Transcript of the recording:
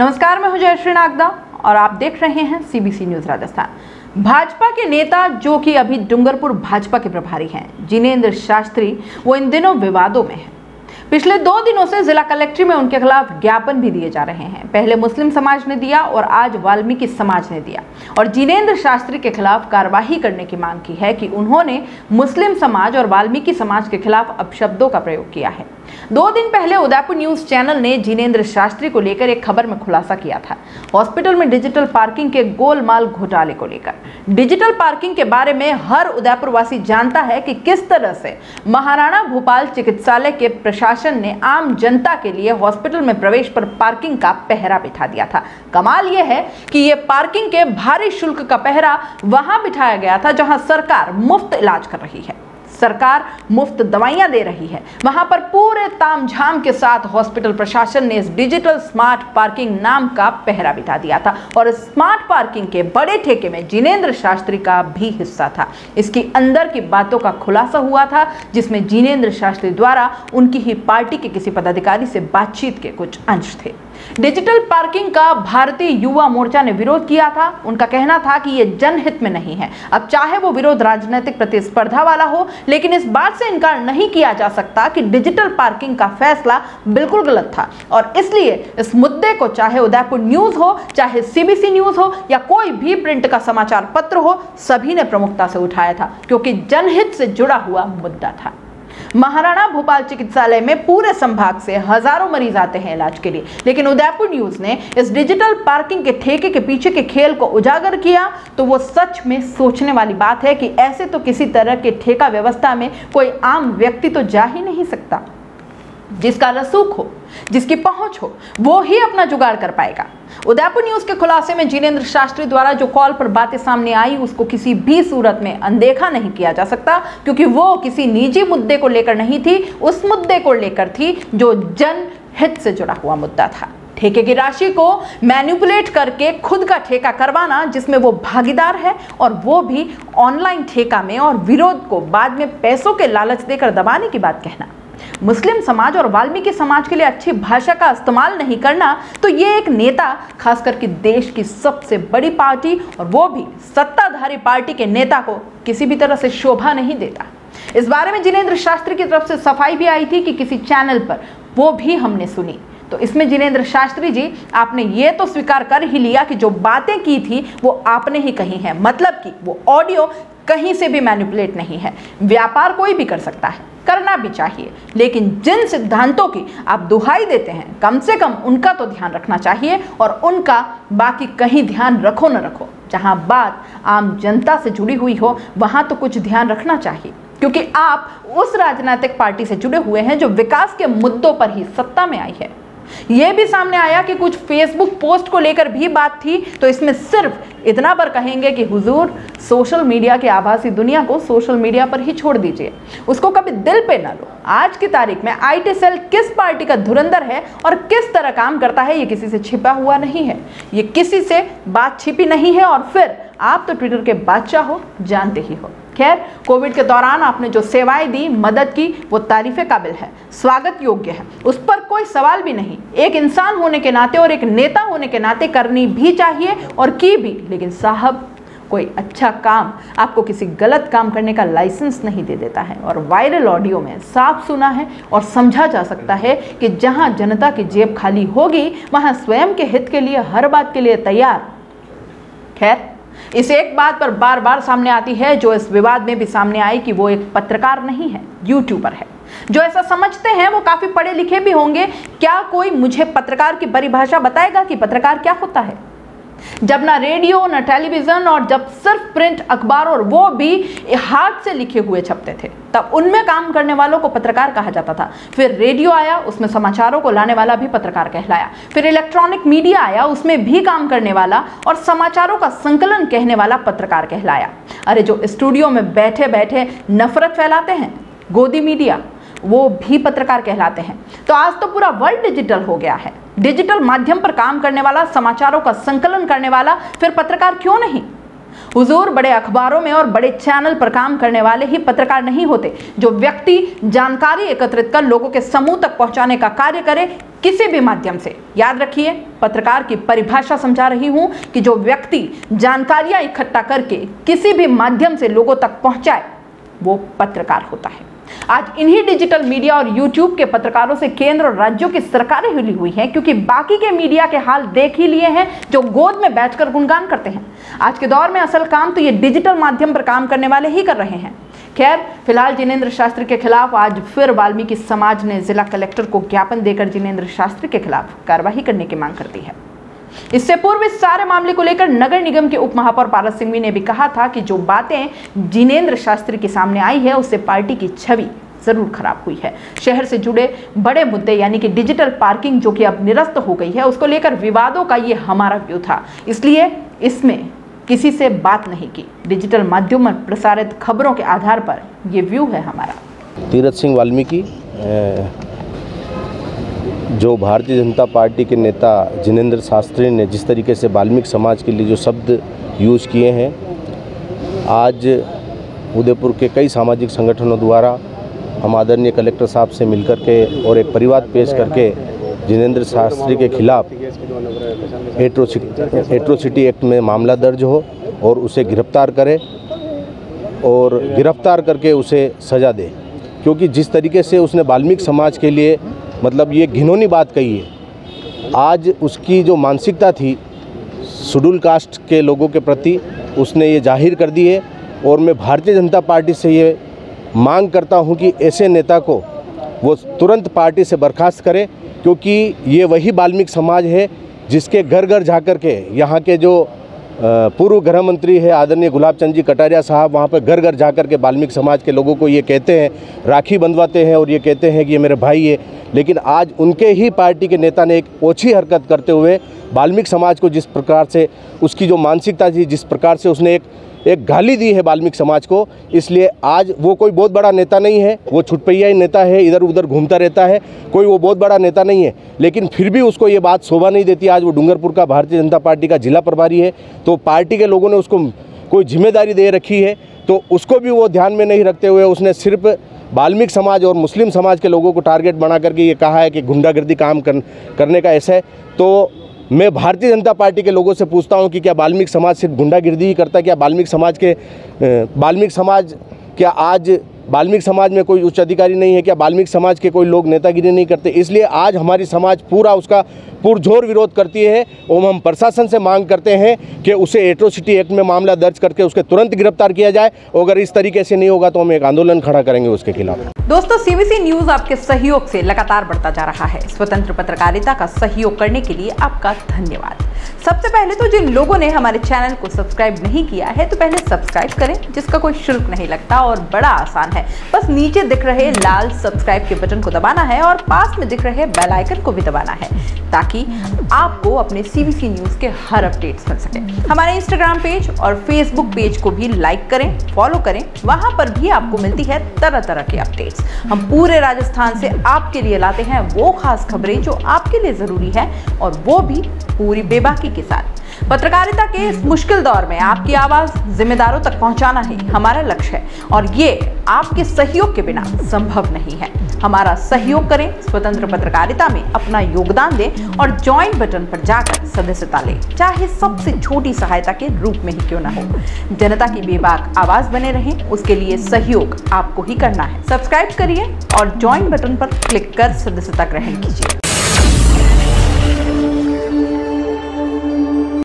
नमस्कार, मैं हूं जयश्री नागदा और आप देख रहे हैं सीबीसी न्यूज राजस्थान। भाजपा के नेता जो कि अभी डूंगरपुर भाजपा के प्रभारी हैं, जिनेंद्र शास्त्री, वो इन दिनों विवादों में हैं। पिछले 2 दिनों से जिला कलेक्ट्री में उनके खिलाफ ज्ञापन भी दिए जा रहे हैं। पहले मुस्लिम समाज ने दिया और आज वाल्मीकि समाज ने दिया और जिनेंद्र शास्त्री के खिलाफ कार्रवाई करने की मांग की है कि उन्होंने मुस्लिम समाज और वाल्मीकि समाज के खिलाफ अपशब्दों का प्रयोग किया है। 2 दिन पहले उदयपुर न्यूज चैनल ने जिनेंद्र शास्त्री को लेकर एक खबर में खुलासा किया था, हॉस्पिटल में डिजिटल पार्किंग के गोलमाल घोटाले को लेकर। डिजिटल पार्किंग के बारे में हर उदयपुर वासी जानता है कि किस तरह से महाराणा भूपाल चिकित्सालय के प्रशासन ने आम जनता के लिए हॉस्पिटल में प्रवेश पर पार्किंग का पहरा बिठा दिया था। कमाल यह है कि यह पार्किंग के भारी शुल्क का पहरा वहां बिठाया गया था जहां सरकार मुफ्त इलाज कर रही है, सरकार मुफ्त दवाइयां दे रही है। वहां पर पूरे तामझाम के साथ हॉस्पिटल प्रशासन ने इस डिजिटल स्मार्ट पार्किंग नाम का पहरा बिठा दिया था और इस स्मार्ट पार्किंग के बड़े ठेके में जिनेंद्र शास्त्री का भी हिस्सा था। इसकी अंदर की बातों का खुलासा हुआ था, जिसमें जिनेंद्र शास्त्री द्वारा उनकी ही पार्टी के किसी पदाधिकारी से बातचीत के कुछ अंश थे। डिजिटल पार्किंग का भारतीय युवा मोर्चा ने विरोध किया था। उनका कहना था कि यह जनहित में नहीं है। अब चाहे वो विरोध राजनीतिक प्रतिस्पर्धा वाला हो, लेकिन इस बात से इनकार नहीं किया जा सकता कि डिजिटल पार्किंग का फैसला बिल्कुल गलत था और इसलिए इस मुद्दे को चाहे उदयपुर न्यूज हो, चाहे सीबीसी न्यूज हो या कोई भी प्रिंट का समाचार पत्र हो, सभी ने प्रमुखता से उठाया था क्योंकि जनहित से जुड़ा हुआ मुद्दा था। महाराणा भूपाल चिकित्सालय में पूरे संभाग से हजारों मरीज आते हैं इलाज के लिए, लेकिन उदयपुर न्यूज ने इस डिजिटल पार्किंग के ठेके के पीछे के खेल को उजागर किया तो वो सच में सोचने वाली बात है कि ऐसे तो किसी तरह के ठेका व्यवस्था में कोई आम व्यक्ति तो जा ही नहीं सकता। जिसका रसूख हो, जिसकी पहुंच हो, वो ही अपना जुगाड़ कर पाएगा। उदयपुर न्यूज के खुलासे में जिनेंद्र शास्त्री द्वारा जो कॉल पर बातें सामने आई, उसको किसी भी सूरत में अनदेखा नहीं किया जा सकता क्योंकि वो किसी निजी मुद्दे को लेकर नहीं थी, उस मुद्दे को लेकर थी जो जनहित से जुड़ा हुआ मुद्दा था। ठेके की राशि को मैनिपुलेट करके खुद का ठेका करवाना, जिसमें वो भागीदार है और वो भी ऑनलाइन ठेका में, और विरोध को बाद में पैसों के लालच देकर दबाने की बात कहना, मुस्लिम समाज और वाल्मीकि समाज के लिए अच्छी भाषा का इस्तेमाल नहीं करना, तो ये एक नेता, खास करके देश की सबसे बड़ी पार्टी और वो भी सत्ताधारी पार्टी के नेता को किसी भी तरह से शोभा नहीं देता। इस बारे में जिनेंद्र शास्त्री की तरफ से सफाई भी आई थी कि किसी चैनल पर, वो भी हमने सुनी। तो इसमें जिनेंद्र शास्त्री जी, आपने ये तो स्वीकार कर ही लिया कि जो बातें की थी वो आपने ही कही है, मतलब कि वो ऑडियो कहीं से भी मैनिपुलेट नहीं है। व्यापार कोई भी कर सकता है, करना भी चाहिए, लेकिन जिन सिद्धांतों की आप दुहाई देते हैं, कम से कम उनका तो ध्यान रखना चाहिए और उनका बाकी कहीं ध्यान रखो न रखो, जहां बात आम जनता से जुड़ी हुई हो वहां तो कुछ ध्यान रखना चाहिए, क्योंकि आप उस राजनीतिक पार्टी से जुड़े हुए हैं जो विकास के मुद्दों पर ही सत्ता में आई है। यह भी सामने आया कि कुछ फेसबुक पोस्ट को लेकर भी बात थी, तो इसमें सिर्फ इतना पर कहेंगे कि हुजूर, सोशल मीडिया की आभासी दुनिया को सोशल मीडिया पर ही छोड़ दीजिए, उसको कभी दिल पे ना लो। आज की तारीख में आईटी सेल किस पार्टी का धुरंधर है और किस तरह काम करता है, ये किसी से छिपा हुआ नहीं है, ये किसी से बात छिपी नहीं है। और फिर आप तो ट्विटर के बादशाह हो, जानते ही हो। खैर, कोविड के दौरान आपने जो सेवाएं दी, मदद की, वो तारीफे काबिल है, स्वागत योग्य है, उस पर कोई सवाल भी नहीं। एक इंसान होने के नाते और एक नेता होने के नाते करनी भी चाहिए और की भी। लेकिन साहब, कोई अच्छा काम आपको किसी गलत काम करने का लाइसेंस नहीं दे देता है। और वायरल ऑडियो में साफ सुना है और समझा जा सकता है कि जहां जनता की जेब खाली होगी, वहां स्वयं के हित के लिए हर बात के लिए तैयार। खैर, इस एक बात पर बार बार सामने आती है, जो इस विवाद में भी सामने आई, कि वो एक पत्रकार नहीं है, यूट्यूबर है। जो ऐसा समझते हैं वो काफी पढ़े लिखे भी होंगे। क्या कोई मुझे पत्रकार की परिभाषा बताएगा कि पत्रकार क्या होता है? जब ना रेडियो, ना टेलीविजन, और जब सिर्फ प्रिंट अखबार, और वो भी हाथ से लिखे हुए छपते थे, तब उनमें काम करने वालों को पत्रकार कहा जाता था। फिर रेडियो आया, उसमें समाचारों को लाने वाला भी पत्रकार कहलाया। फिर इलेक्ट्रॉनिक मीडिया आया, उसमें भी काम करने वाला और समाचारों का संकलन कहने वाला पत्रकार कहलाया। अरे, जो स्टूडियो में बैठे बैठे नफरत फैलाते हैं, गोदी मीडिया, वो भी पत्रकार कहलाते हैं। तो आज तो पूरा वर्ल्ड डिजिटल हो गया है। डिजिटल माध्यम पर काम करने वाला, समाचारों का संकलन करने वाला, फिर पत्रकार क्यों नहीं? हुजूर, बड़े अखबारों में और बड़े चैनल पर काम करने वाले ही पत्रकार नहीं होते। जो व्यक्ति जानकारी एकत्रित कर लोगों के समूह तक पहुंचाने का कार्य करे, किसी भी माध्यम से। याद रखिए, पत्रकार की परिभाषा समझा रही हूं कि जो व्यक्ति जानकारियां इकट्ठा करके किसी भी माध्यम से लोगों तक पहुंचाए वो पत्रकार होता है। आज इन्हीं डिजिटल मीडिया और यूट्यूब के पत्रकारों से केंद्र और राज्यों की सरकारें हिली हुई हैं, क्योंकि बाकी के मीडिया के हाल देख ही लिए हैं जो गोद में बैठकर गुणगान करते हैं। आज के दौर में असल काम तो ये डिजिटल माध्यम पर काम करने वाले ही कर रहे हैं। खैर, फिलहाल जिनेंद्र शास्त्री के खिलाफ आज फिर वाल्मीकि समाज ने जिला कलेक्टर को ज्ञापन देकर जिनेंद्र शास्त्री के खिलाफ कार्रवाई करने की मांग कर दी है। इससे पूर्व इस सारे मामले को लेकर नगर निगम के उप महापौर पारस सिंघवी ने भी कहा था कि जो बातें जिनेंद्र शास्त्री के सामने आई है उससे पार्टी की छवि जरूर खराब हुई है। शहर से जुड़े बड़े मुद्दे यानी कि डिजिटल पार्किंग जो कि अब निरस्त हो गई है, उसको लेकर विवादों का ये हमारा व्यू था, इसलिए इसमें किसी से बात नहीं की। डिजिटल माध्यम पर प्रसारित खबरों के आधार पर ये व्यू है हमारा। तीरथ सिंह वाल्मीकि जो भारतीय जनता पार्टी के नेता जिनेंद्र शास्त्री ने जिस तरीके से वाल्मीकि समाज के लिए जो शब्द यूज़ किए हैं, आज उदयपुर के कई सामाजिक संगठनों द्वारा हम आदरणीय कलेक्टर साहब से मिलकर के और एक परिवाद पेश करके जिनेंद्र शास्त्री के खिलाफ एट्रोसिटी एक्ट में मामला दर्ज हो और उसे गिरफ्तार करे और गिरफ्तार करके उसे सज़ा दे, क्योंकि जिस तरीके से उसने वाल्मीकि समाज के लिए मतलब ये घिनौनी बात कही है। आज उसकी जो मानसिकता थी शेड्यूल कास्ट के लोगों के प्रति उसने ये जाहिर कर दी है और मैं भारतीय जनता पार्टी से ये मांग करता हूं कि ऐसे नेता को वो तुरंत पार्टी से बर्खास्त करे, क्योंकि ये वही वाल्मीकि समाज है जिसके घर घर जाकर के यहाँ के जो पूर्व गृह मंत्री है आदरणीय गुलाब चंद जी कटारिया साहब वहाँ पर घर घर जाकर के वाल्मीकि समाज के लोगों को ये कहते हैं, राखी बंधवाते हैं और ये कहते हैं कि ये मेरे भाई है। लेकिन आज उनके ही पार्टी के नेता ने एक ओछी हरकत करते हुए वाल्मीकि समाज को जिस प्रकार से उसकी जो मानसिकता थी, जिस प्रकार से उसने एक गाली दी है वाल्मीकि समाज को, इसलिए आज वो कोई बहुत बड़ा नेता नहीं है, वो छुटपैया ही नेता है, इधर उधर घूमता रहता है, कोई वो बहुत बड़ा नेता नहीं है। लेकिन फिर भी उसको ये बात शोभा नहीं देती। आज वो डूंगरपुर का भारतीय जनता पार्टी का जिला प्रभारी है, तो पार्टी के लोगों ने उसको कोई जिम्मेदारी दे रखी है, तो उसको भी वो ध्यान में नहीं रखते हुए उसने सिर्फ वाल्मीकि समाज और मुस्लिम समाज के लोगों को टारगेट बना करके ये कहा है कि गुंडागर्दी काम करने का ऐसा है। तो मैं भारतीय जनता पार्टी के लोगों से पूछता हूं कि क्या वाल्मीकि समाज सिर्फ गुंडागिर्दी ही करता है? क्या वाल्मीकि समाज क्या आज वाल्मीकि समाज में कोई उच्च अधिकारी नहीं है? क्या वाल्मीकि समाज के कोई लोग नेतागिरी नहीं करते? इसलिए आज हमारी समाज पूरा उसका पुरजोर विरोध करती है और हम प्रशासन से मांग करते हैं कि उसे एट्रोसिटी एक्ट में मामला दर्ज करके उसके तुरंत गिरफ्तार किया जाए। अगर इस तरीके से नहीं होगा तो हम एक आंदोलन खड़ा करेंगे उसके खिलाफ। दोस्तों, सीबीसी न्यूज आपके सहयोग से लगातार बढ़ता जा रहा है। स्वतंत्र पत्रकारिता का सहयोग करने के लिए आपका धन्यवाद। सबसे पहले तो जिन लोगों ने हमारे चैनल को सब्सक्राइब नहीं किया है तो पहले सब्सक्राइब करें, जिसका कोई शुल्क नहीं लगता और बड़ा आसान है। बस नीचे दिख रहे लाल सब्सक्राइब के बटन को दबाना है और पास में दिख रहे बेल आइकन को भी दबाना है, ताकि आपको अपने सीबीसी न्यूज के हर अपडेट्स मिल सके। हमारे इंस्टाग्राम पेज और फेसबुक पेज को भी लाइक करें, फॉलो करें, वहां पर भी आपको मिलती है तरह तरह के अपडेट्स। हम पूरे राजस्थान से आपके लिए लाते हैं वो खास खबरें जो आपके लिए जरूरी है, और वो भी पूरी बेबाकी के साथ। पत्रकारिता के इस मुश्किल दौर में आपकी आवाज जिम्मेदारों तक पहुंचाना ही हमारा लक्ष्य है, और ये आपके सहयोग के बिना संभव नहीं है। हमारा सहयोग करें, स्वतंत्र पत्रकारिता में अपना योगदान दें और ज्वाइन बटन पर जाकर सदस्यता लें, चाहे सबसे छोटी सहायता के रूप में ही क्यों न हो। जनता की बेबाक आवाज बने रहें, उसके लिए सहयोग आपको ही करना है। सब्सक्राइब करिए और ज्वाइन बटन पर क्लिक कर सदस्यता ग्रहण कीजिए।